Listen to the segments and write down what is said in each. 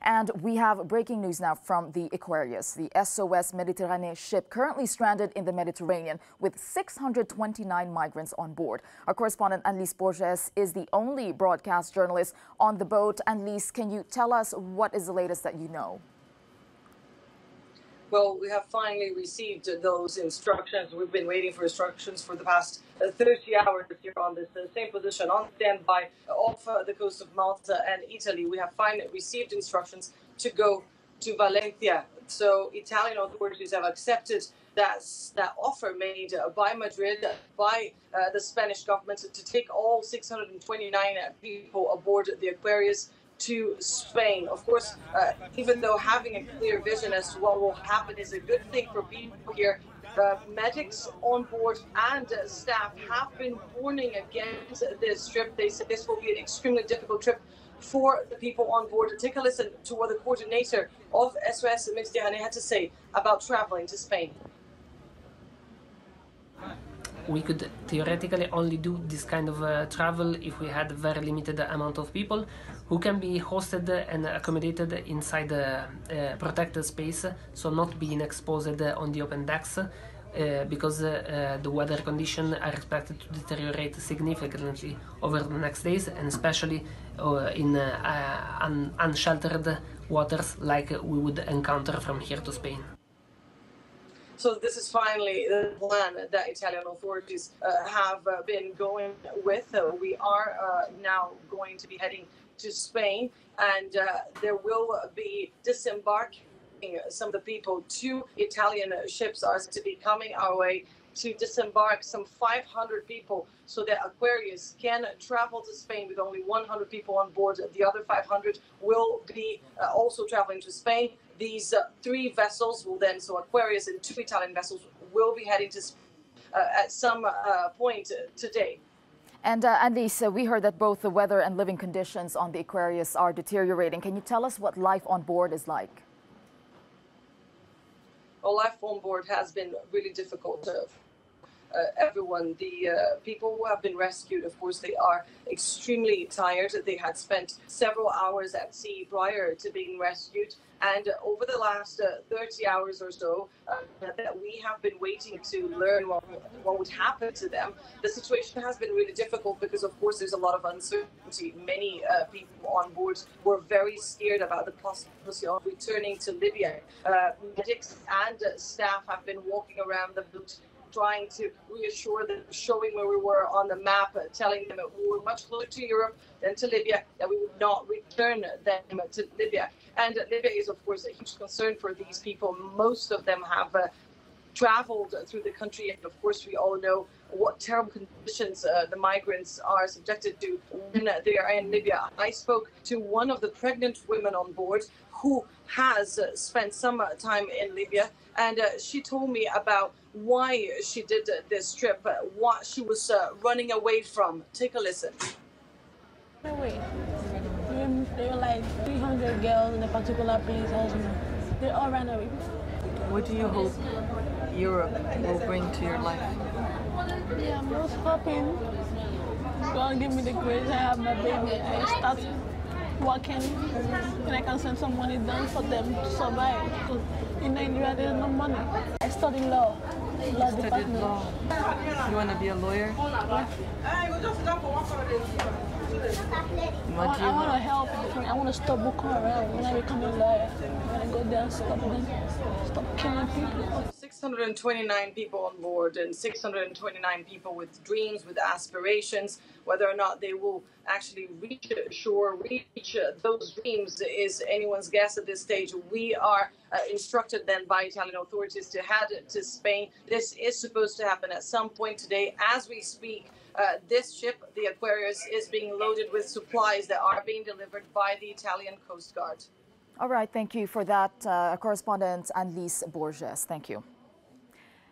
And we have breaking news now from the Aquarius, the SOS Mediterranean ship currently stranded in the Mediterranean with 629 migrants on board. Our correspondent Annelise Borges is the only broadcast journalist on the boat. Annelise, can you tell us what is the latest that you know? Well, we have finally received those instructions. We've been waiting for instructions for the past 30 hours here on this same position on standby off the coast of Malta and Italy. We have finally received instructions to go to Valencia. So Italian authorities have accepted that offer made by Madrid, by the Spanish government to take all 629 people aboard the Aquarius to Spain. Of course, even though having a clear vision as to what will happen is a good thing for people here, medics on board and staff have been warning against this trip. They said this will be an extremely difficult trip for the people on board. Take a listen to what the coordinator of SOS Mediterranean had to say about traveling to Spain. We could theoretically only do this kind of travel if we had a very limited amount of people who can be hosted and accommodated inside a protected space, so not being exposed on the open decks, because the weather conditions are expected to deteriorate significantly over the next days, and especially in unsheltered waters like we would encounter from here to Spain. So this is finally the plan that Italian authorities have been going with. We are now going to be heading to Spain, and there will be disembarking some of the people. 2 Italian ships are to be coming our way to disembark some 500 people so that Aquarius can travel to Spain with only 100 people on board. The other 500 will be also traveling to Spain. These 3 vessels will then, so Aquarius and 2 Italian vessels will be heading to Spain at some point today. And Annelise, we heard that both the weather and living conditions on the Aquarius are deteriorating. Can you tell us what life on board is like? Well, life on board has been really difficult. Everyone, the people who have been rescued, of course, they are extremely tired. They had spent several hours at sea prior to being rescued. And over the last 30 hours or so that we have been waiting to learn what would happen to them, the situation has been really difficult because, of course, there's a lot of uncertainty. Many people on board were very scared about the possibility of returning to Libya. Medics and staff have been walking around the boat trying to reassure them, showing where we were on the map, telling them that we were much closer to Europe than to Libya, that we would not return them to Libya. And Libya is, of course, a huge concern for these people. Most of them have traveled through the country, and of course we all know what terrible conditions the migrants are subjected to when they are in Libya. I spoke to one of the pregnant women on board who has spent some time in Libya, and she told me about why she did this trip, what she was running away from. Take a listen. Away. There were like 300 girls in a particular place. They all ran away. What do you hope Europe will bring to your life? Yeah, I'm just hoping God give me the grace. I have my baby. I start working and I can send some money down for them to survive. Because in Nigeria, there's no money. I studied law. You studied law. You want to be a lawyer? Yeah. What do you I want to help. I want to stop Boko Haram when I become a lawyer. When I go there and stop them, stop killing people. 629 people on board and 629 people with dreams, with aspirations. Whether or not they will actually reach shore, reach those dreams is anyone's guess at this stage. We are instructed then by Italian authorities to head to Spain. This is supposed to happen at some point today. As we speak, this ship, the Aquarius, is being loaded with supplies that are being delivered by the Italian Coast Guard. All right, thank you for that, correspondent Annelise Borges. Thank you.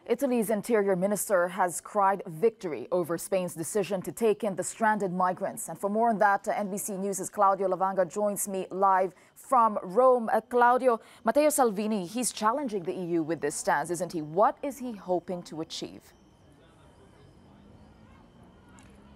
Italy's interior minister has cried victory over Spain's decision to take in the stranded migrants. And for more on that, NBC News' Claudio Lavanga joins me live from Rome. Claudio, Matteo Salvini, he's challenging the EU with this stance, isn't he? What is he hoping to achieve?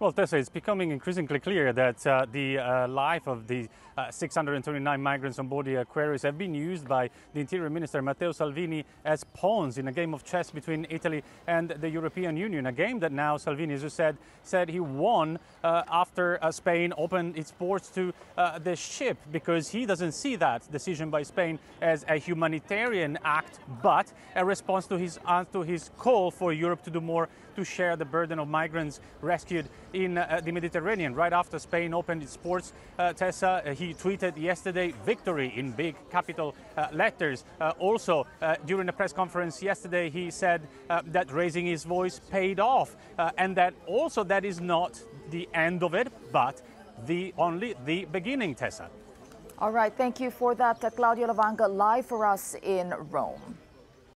Well, Tessa, it's becoming increasingly clear that the life of the 629 migrants on board the Aquarius have been used by the Interior Minister Matteo Salvini as pawns in a game of chess between Italy and the European Union. A game that now Salvini, as you said he won after Spain opened its ports to the ship, because he doesn't see that decision by Spain as a humanitarian act, but a response to his call for Europe to do more to share the burden of migrants rescued in the Mediterranean. Right after Spain opened its ports, Tessa, he tweeted yesterday, "Victory" in big capital letters. Also, during a press conference yesterday, he said that raising his voice paid off, and that also that is not the end of it, but only the beginning, Tessa. All right, thank you for that, Claudio Lavanga, live for us in Rome.